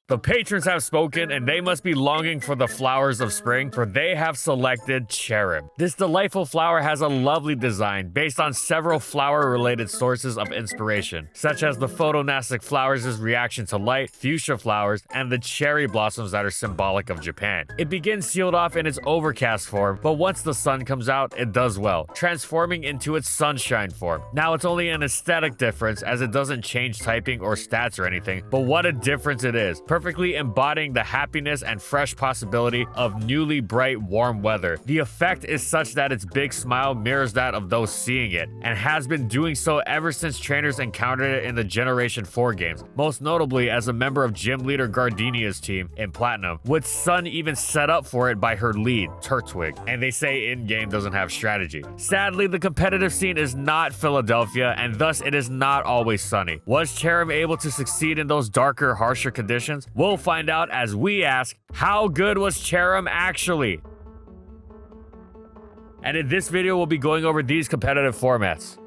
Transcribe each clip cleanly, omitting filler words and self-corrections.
The patrons have spoken, and they must be longing for the flowers of spring, for they have selected Cherrim. This delightful flower has a lovely design based on several flower-related sources of inspiration, such as the photonastic flowers' reaction to light, fuchsia flowers, and the cherry blossoms that are symbolic of Japan. It begins sealed off in its overcast form, but once the sun comes out, it does well, transforming into its sunshine form. Now, it's only an aesthetic difference as it doesn't change typing or stats or anything, but what a difference it is, perfectly embodying the happiness and fresh possibility of newly bright, warm weather. The effect is such that its big smile mirrors that of those seeing it, and has been doing so ever since trainers encountered it in the Generation 4 games, most notably as a member of gym leader Gardenia's team in Platinum, with Sun even set up for it by her lead, Turtwig, and they say in-game doesn't have strategy. Sadly, the competitive scene is not Philadelphia, and thus it is not always sunny. Was Cherrim able to succeed in those darker, harsher conditions? We'll find out as we ask, how good was Cherrim actually? And in this video, we'll be going over these competitive formats.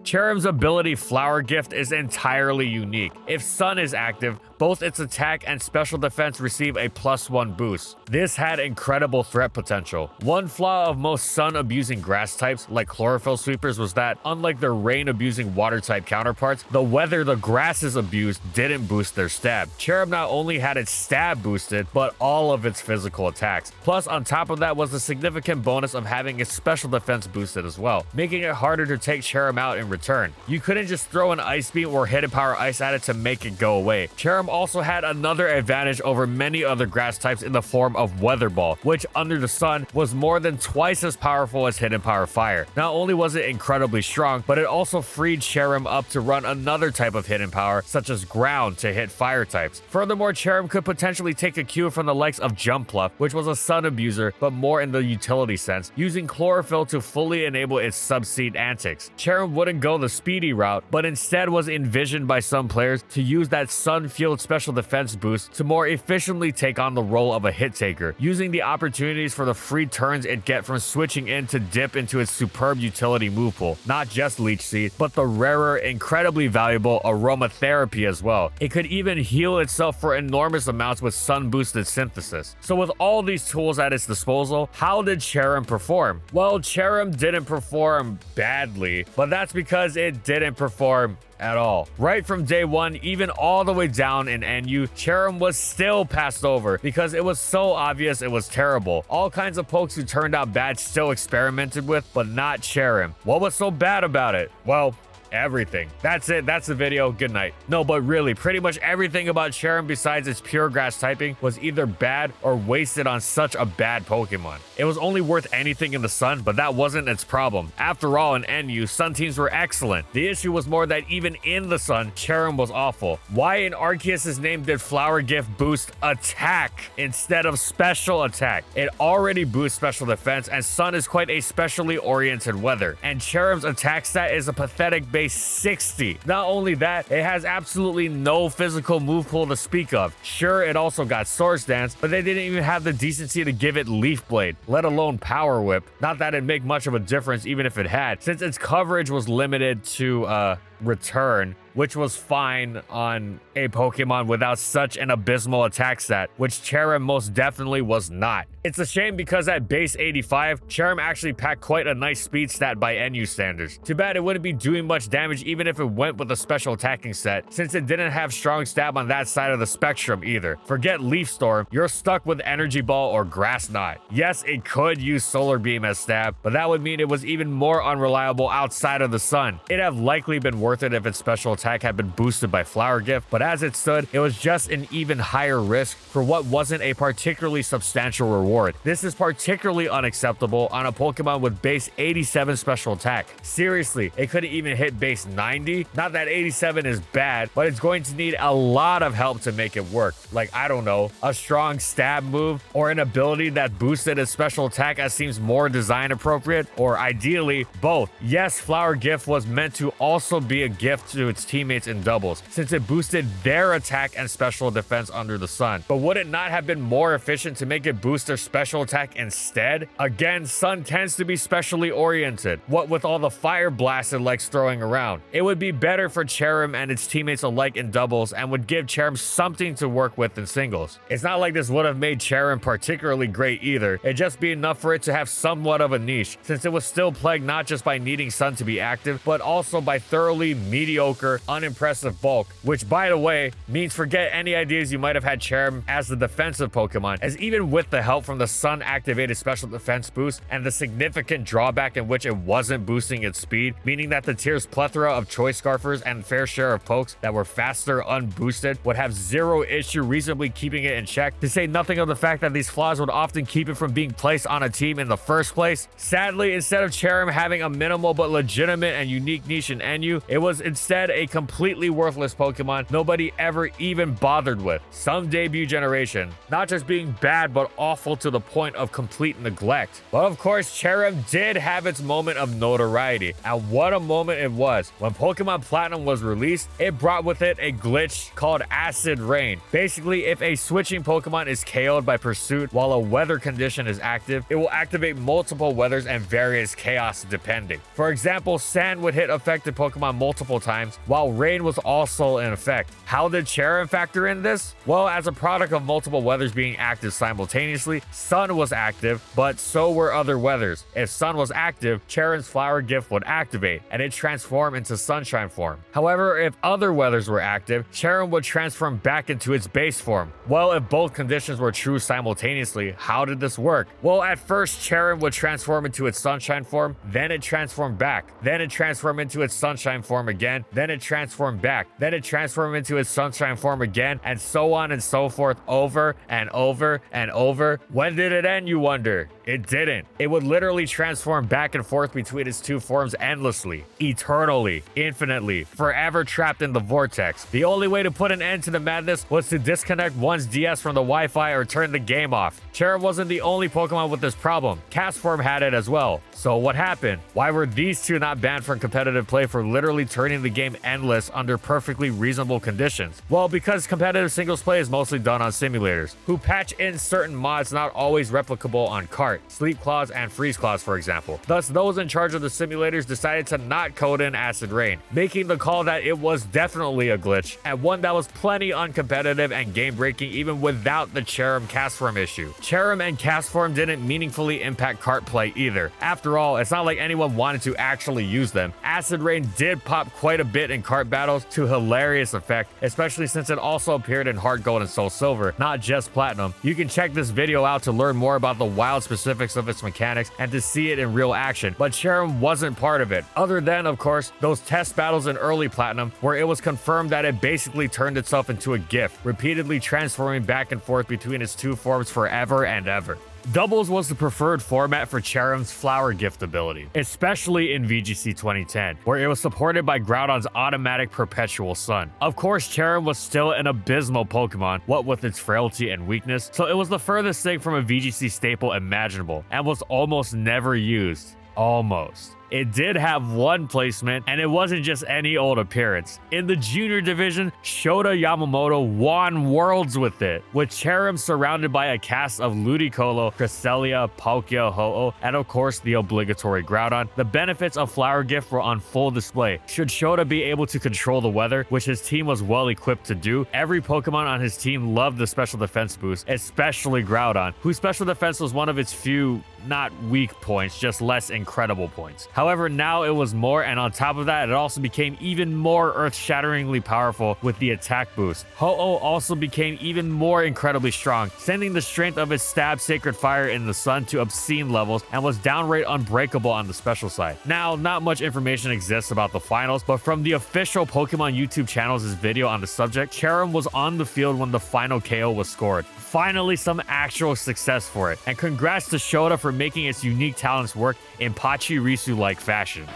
Cherrim's ability Flower Gift is entirely unique. If Sun is active, both its attack and special defense receive a +1 boost. This had incredible threat potential. One flaw of most sun-abusing grass types, like chlorophyll sweepers, was that, unlike their rain-abusing water-type counterparts, the weather the grasses abused didn't boost their stab. Cherrim not only had its stab boosted, but all of its physical attacks. Plus, on top of that was the significant bonus of having its special defense boosted as well, making it harder to take Cherrim out in return. You couldn't just throw an Ice Beam or Hidden Power Ice at it to make it go away. Cherrim also had another advantage over many other grass types in the form of Weather Ball, which under the sun was more than twice as powerful as Hidden Power Fire. Not only was it incredibly strong, but it also freed Cherrim up to run another type of hidden power, such as Ground, to hit fire types. Furthermore, Cherrim could potentially take a cue from the likes of Jumpluff, which was a sun abuser, but more in the utility sense, using Chlorophyll to fully enable its Subseed antics. Cherrim wouldn't go the speedy route, but instead was envisioned by some players to use that sun-fueled special defense boost to more efficiently take on the role of a hit taker, using the opportunities for the free turns it get from switching in to dip into its superb utility move pool. Not just Leech Seed, but the rarer, incredibly valuable Aromatherapy as well. It could even heal itself for enormous amounts with sun-boosted synthesis. So with all these tools at its disposal, how did Cherrim perform? Well, Cherrim didn't perform badly, but that's because it didn't perform at all. Right from day one, even all the way down in NU, Cherrim was still passed over because it was so obvious it was terrible. All kinds of pokes who turned out bad still experimented with, but not Cherrim. What was so bad about it? Well, everything. That's it. That's the video. Good night. No, but really, pretty much everything about Cherrim besides its pure grass typing was either bad or wasted on such a bad Pokemon. It was only worth anything in the sun, but that wasn't its problem. After all, in NU, sun teams were excellent. The issue was more that even in the sun, Cherrim was awful. Why in Arceus' name did Flower Gift boost attack instead of special attack? It already boosts special defense, and sun is quite a specially oriented weather, and Cherrim's attack stat is a pathetic base 60. Not only that, it has absolutely no physical move pool to speak of. Sure, it also got Swords Dance, but they didn't even have the decency to give it Leaf Blade, let alone Power Whip. Not that it'd make much of a difference even if it had, since its coverage was limited to Return, which was fine on a Pokemon without such an abysmal attack stat, which Cherrim most definitely was not. It's a shame because at base 85, Cherrim actually packed quite a nice speed stat by NU standards. Too bad it wouldn't be doing much damage even if it went with a special attacking set, since it didn't have strong stab on that side of the spectrum either. Forget Leaf Storm, you're stuck with Energy Ball or Grass Knot. Yes, it could use Solar Beam as stab, but that would mean it was even more unreliable outside of the sun. It'd have likely been worth it if its special attack had been boosted by Flower Gift, but as it stood, it was just an even higher risk for what wasn't a particularly substantial reward. This is particularly unacceptable on a Pokemon with base 87 special attack. Seriously, it couldn't even hit base 90? Not that 87 is bad, but it's going to need a lot of help to make it work. Like, I don't know, a strong stab move, or an ability that boosted its special attack as seems more design appropriate, or ideally, both. Yes, Flower Gift was meant to also be be a gift to its teammates in doubles, since it boosted their attack and special defense under the sun. But would it not have been more efficient to make it boost their special attack instead? Again, Sun tends to be specially oriented, what with all the fire blast it likes throwing around. It would be better for Cherrim and its teammates alike in doubles and would give Cherrim something to work with in singles. It's not like this would have made Cherrim particularly great either, it'd just be enough for it to have somewhat of a niche, since it was still plagued not just by needing Sun to be active, but also by thoroughly mediocre, unimpressive bulk, which by the way, means forget any ideas you might have had Cherrim as the defensive Pokemon, as even with the help from the Sun activated special defense boost and the significant drawback in which it wasn't boosting its speed, meaning that the tier's plethora of choice scarfers and fair share of pokes that were faster unboosted would have zero issue reasonably keeping it in check, to say nothing of the fact that these flaws would often keep it from being placed on a team in the first place. Sadly, instead of Cherrim having a minimal but legitimate and unique niche in NU, it was instead a completely worthless Pokemon nobody ever even bothered with. Some debut generation, not just being bad but awful to the point of complete neglect. But of course, Cherrim did have its moment of notoriety, and what a moment it was. When Pokemon Platinum was released, it brought with it a glitch called Acid Rain. Basically, if a switching Pokemon is KO'd by Pursuit while a weather condition is active, it will activate multiple weathers and various chaos depending. For example, Sand would hit affected Pokemon multiple times, while Rain was also in effect. How did Cherrim factor in this? Well, as a product of multiple weathers being active simultaneously, Sun was active, but so were other weathers. If Sun was active, Cherrim's Flower Gift would activate, and it transform into Sunshine form. However, if other weathers were active, Cherrim would transform back into its base form. Well, if both conditions were true simultaneously, how did this work? Well, at first, Cherrim would transform into its Sunshine form, then it transformed back, then it transformed into its Sunshine form again, then it transformed back, then it transformed into its Sunshine form again, and so on and so forth over and over and over. When did it end, you wonder? It didn't. It would literally transform back and forth between its two forms endlessly, eternally, infinitely, forever trapped in the vortex. The only way to put an end to the madness was to disconnect one's DS from the Wi-Fi or turn the game off. Cherrim wasn't the only Pokemon with this problem. Castform had it as well. So what happened? Why were these two not banned from competitive play for literally turning the game endless under perfectly reasonable conditions? Well, because competitive singles play is mostly done on simulators, who patch in certain mods not always replicable on cart, Sleep Claws and Freeze Claws for example. Thus, those in charge of the simulators decided to not code in Acid Rain, making the call that it was definitely a glitch, and one that was plenty uncompetitive and game-breaking even without the Cherrim Castform issue. Cherrim and Castform didn't meaningfully impact cart play either. After all, it's not like anyone wanted to actually use them. Acid Rain did pop quite a bit in cart battles to hilarious effect, especially since it also appeared in Heart Gold and Soul Silver, not just Platinum. You can check this video out to learn more about the wild specifics of its mechanics and to see it in real action, but Cherrim wasn't part of it, other than, of course, those test battles in early Platinum where it was confirmed that it basically turned itself into a GIF, repeatedly transforming back and forth between its two forms forever and ever. Doubles was the preferred format for Cherrim's Flower Gift ability, especially in VGC 2010, where it was supported by Groudon's automatic Perpetual Sun. Of course, Cherrim was still an abysmal Pokemon, what with its frailty and weakness, so it was the furthest thing from a VGC staple imaginable, and was almost never used. Almost. It did have one placement, and it wasn't just any old appearance. In the junior division, Shota Yamamoto won Worlds with it, with Cherrim surrounded by a cast of Ludicolo, Cresselia, Palkia, Ho-Oh, and of course the obligatory Groudon. The benefits of Flower Gift were on full display. Should Shota be able to control the weather, which his team was well equipped to do, every Pokemon on his team loved the special defense boost, especially Groudon, whose special defense was one of its few, not weak points, just less incredible points. However, now it was more, and on top of that, it also became even more earth-shatteringly powerful with the attack boost. Ho-Oh also became even more incredibly strong, sending the strength of its Stab Sacred Fire in the sun to obscene levels, and was downright unbreakable on the special side. Now, not much information exists about the finals, but from the official Pokemon YouTube channel's video on the subject, Cherrim was on the field when the final KO was scored. Finally, some actual success for it, and congrats to Shota for making its unique talents work in Pachirisu-like fashion.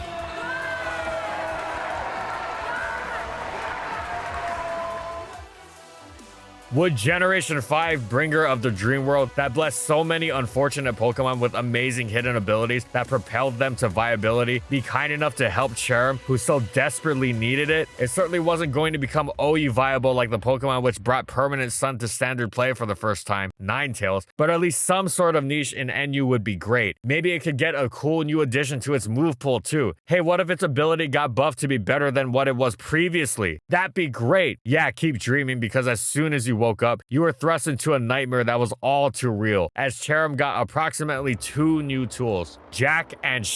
Would Generation 5, bringer of the Dream World that blessed so many unfortunate Pokemon with amazing hidden abilities that propelled them to viability, be kind enough to help Cherrim, who so desperately needed it? It certainly wasn't going to become OU viable like the Pokemon which brought permanent Sun to standard play for the first time, Ninetales, but at least some sort of niche in NU would be great. Maybe it could get a cool new addition to its move pool too. Hey, what if its ability got buffed to be better than what it was previously? That'd be great. Yeah, keep dreaming, because as soon as you woke up, you were thrust into a nightmare that was all too real, as Cherrim got approximately 2 new tools, Jack and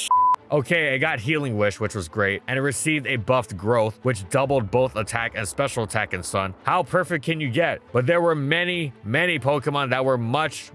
Okay, it got Healing Wish, which was great, and it received a buffed Growth, which doubled both attack and special attack in Sun. How perfect can you get? But there were many Pokemon that were much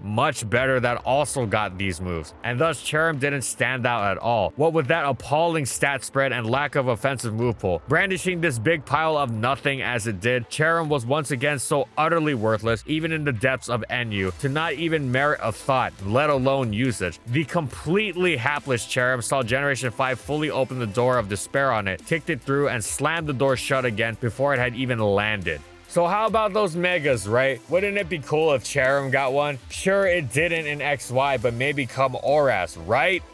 better that also got these moves, and thus Cherrim didn't stand out at all. What with that appalling stat spread and lack of offensive move pool, brandishing this big pile of nothing as it did, Cherrim was once again so utterly worthless, even in the depths of NU, to not even merit a thought, let alone usage. The completely hapless Cherrim saw Generation 5 fully opened the door of despair on it, kicked it through, and slammed the door shut again before it had even landed. So how about those megas, right? Wouldn't it be cool if Cherrim got one? Sure, it didn't in XY, but maybe come Oras, right?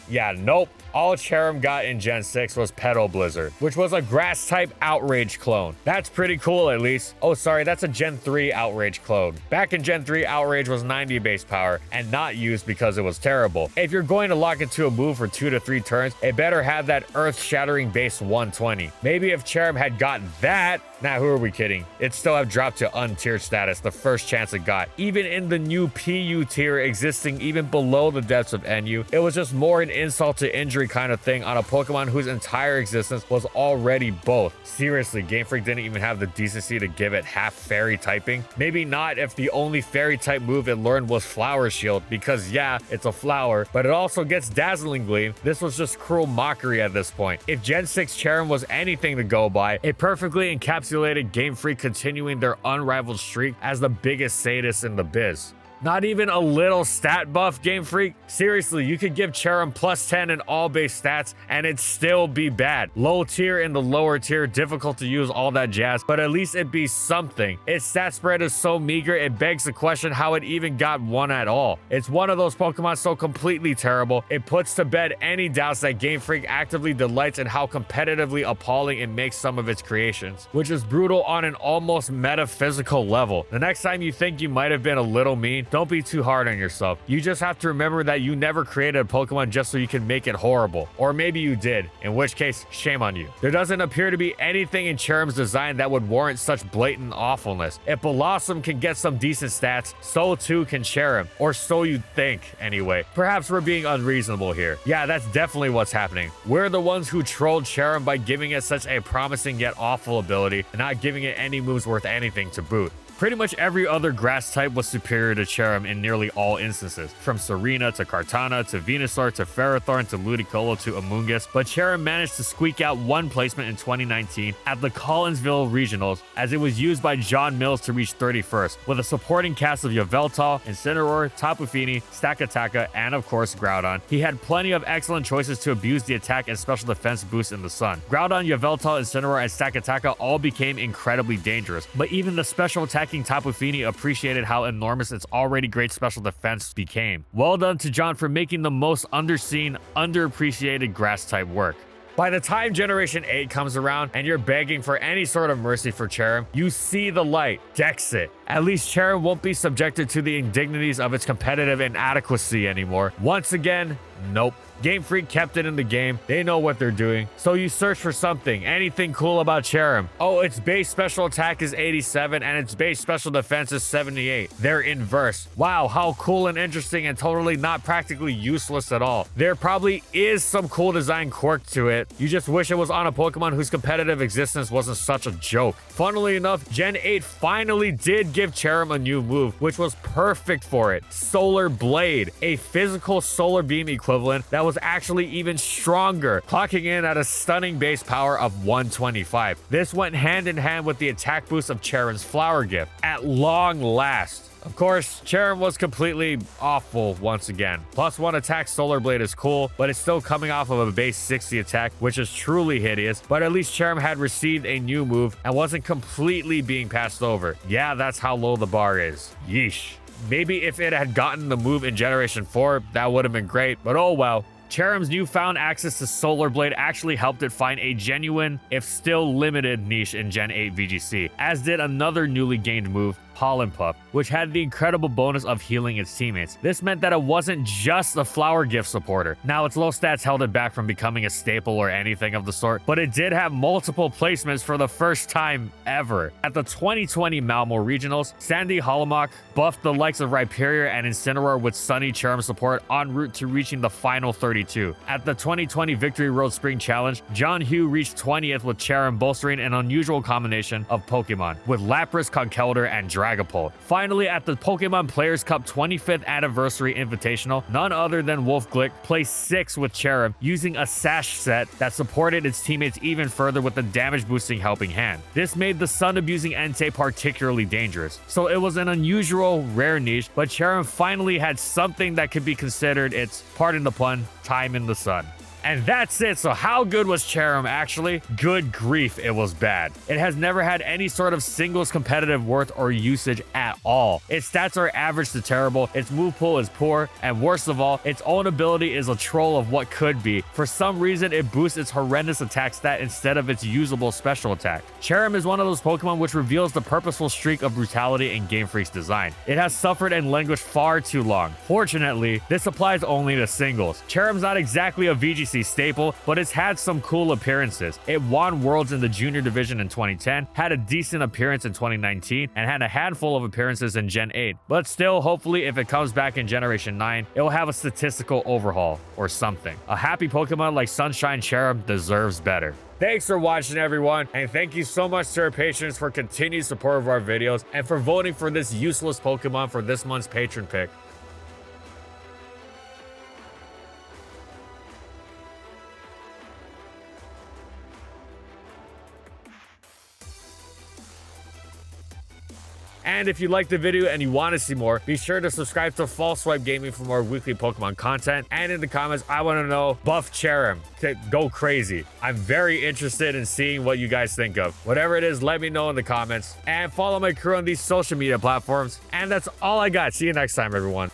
Yeah, nope. All Cherrim got in Gen 6 was Petal Blizzard, which was a Grass-type Outrage clone. That's pretty cool, at least. Oh, sorry, that's a Gen 3 Outrage clone. Back in Gen 3, Outrage was 90 base power, and not used because it was terrible. If you're going to lock into a move for 2 to 3 turns, it better have that Earth-shattering base 120. Maybe if Cherrim had gotten that, nah, who are we kidding? It'd still have dropped to untiered status the first chance it got. Even in the new PU tier existing even below the depths of NU, it was just more an insult to injury kind of thing on a Pokemon whose entire existence was already both. Seriously, Game Freak didn't even have the decency to give it half fairy typing. Maybe not if the only fairy type move it learned was Flower Shield, because yeah, it's a flower, but it also gets Dazzling Gleam. This was just cruel mockery at this point. If Gen 6 Cherrim was anything to go by, it perfectly encapsulated Game Freak continuing their unrivaled streak as the biggest sadists in the biz. Not even a little stat buff, Game Freak? Seriously, you could give Cherrim plus 10 in all base stats and it'd still be bad. Low tier in the lower tier, difficult to use, all that jazz, but at least it'd be something. Its stat spread is so meager, it begs the question how it even got one at all. It's one of those Pokemon so completely terrible, it puts to bed any doubts that Game Freak actively delights in how competitively appalling it makes some of its creations, which is brutal on an almost metaphysical level. The next time you think you might have been a little mean, don't be too hard on yourself. You just have to remember that you never created a Pokemon just so you can make it horrible. Or maybe you did, in which case, shame on you. There doesn't appear to be anything in Cherrim's design that would warrant such blatant awfulness. If Blossom can get some decent stats, so too can Cherrim. Or so you'd think, anyway. Perhaps we're being unreasonable here. Yeah, that's definitely what's happening. We're the ones who trolled Cherrim by giving it such a promising yet awful ability, and not giving it any moves worth anything to boot. Pretty much every other grass type was superior to Cherrim in nearly all instances, from Serena to Kartana to Venusaur to Ferrothorn to Ludicolo to Amoonguss, but Cherrim managed to squeak out one placement in 2019 at the Collinsville Regionals, as it was used by John Mills to reach 31st, with a supporting cast of Yveltal, Incineroar, Tapu Fini, Stakataka, and of course Groudon. He had plenty of excellent choices to abuse the attack and special defense boost in the sun. Groudon, Yveltal, Incineroar, and Stakataka all became incredibly dangerous, but even the special attack Tapu Fini appreciated how enormous its already great special defense became. Well done to John for making the most underseen, underappreciated grass type work. By the time Generation 8 comes around and you're begging for any sort of mercy for Cherrim, you see the light. Dex it. At least Cherrim won't be subjected to the indignities of its competitive inadequacy anymore. Once again, nope. Game Freak kept it in the game. They know what they're doing. So you search for something, anything cool about Cherrim. Oh, its base special attack is 87 and its base special defense is 78. They're inverse. Wow, how cool and interesting, and totally not practically useless at all. There probably is some cool design quirk to it. You just wish it was on a Pokemon whose competitive existence wasn't such a joke. Funnily enough, Gen 8 finally did give Cherrim a new move, which was perfect for it. Solar Blade, a physical solar beam equivalent that was actually even stronger, clocking in at a stunning base power of 125. This went hand in hand with the attack boost of Cherrim's Flower Gift. At long last, Of course, Cherrim was completely awful once again. +1 attack Solar Blade is cool, but it's still coming off of a base 60 attack, which is truly hideous. But at least Cherrim had received a new move and wasn't completely being passed over. Yeah, that's how low the bar is. Yeesh. Maybe if it had gotten the move in Generation 4, that would have been great, but oh well. Cherrim's newfound access to Solar Blade actually helped it find a genuine, if still limited, niche in Gen 8 VGC, as did another newly gained move, Pollen Puff, which had the incredible bonus of healing its teammates. This meant that it wasn't just a flower gift supporter. Now, its low stats held it back from becoming a staple or anything of the sort, but it did have multiple placements for the first time ever. At the 2020 Malmo Regionals, Sandy Holomach buffed the likes of Rhyperior and Incineroar with Sunny Cherrim support en route to reaching the final 32. At the 2020 Victory Road Spring Challenge, John Hugh reached 20th with Cherrim bolstering an unusual combination of Pokemon, with Lapras, Conkeldurr, and Dragapult. Finally, at the Pokemon Players Cup 25th Anniversary Invitational, none other than Wolf Glick placed 6th with Cherrim, using a Sash set that supported its teammates even further with the damage-boosting Helping Hand. This made the sun-abusing Entei particularly dangerous. So it was an unusual, rare niche, but Cherrim finally had something that could be considered its, pardon the pun, time in the sun. And that's it. So how good was Cherrim actually? Good grief, it was bad. It has never had any sort of singles competitive worth or usage at all. Its stats are average to terrible, its move pool is poor, and worst of all, its own ability is a troll of what could be. For some reason, it boosts its horrendous attack stat instead of its usable special attack. Cherrim is one of those Pokemon which reveals the purposeful streak of brutality in Game Freak's design. It has suffered and languished far too long. Fortunately, this applies only to singles. Cherrim's not exactly a VGC staple, but it's had some cool appearances. It won Worlds in the Junior Division in 2010, had a decent appearance in 2019, and had a handful of appearances in Gen 8. But still, hopefully, if it comes back in Generation 9, it will have a statistical overhaul or something. A happy Pokemon like Sunshine Cherrim deserves better. Thanks for watching, everyone, and thank you so much to our patrons for continued support of our videos and for voting for this useless Pokemon for this month's patron pick. And if you liked the video and you want to see more, be sure to subscribe to False Swipe Gaming for more weekly Pokemon content. And in the comments, I want to know, buff Cherrim. Go crazy. I'm very interested in seeing what you guys think of. Whatever it is, let me know in the comments. And follow my crew on these social media platforms. And that's all I got. See you next time, everyone.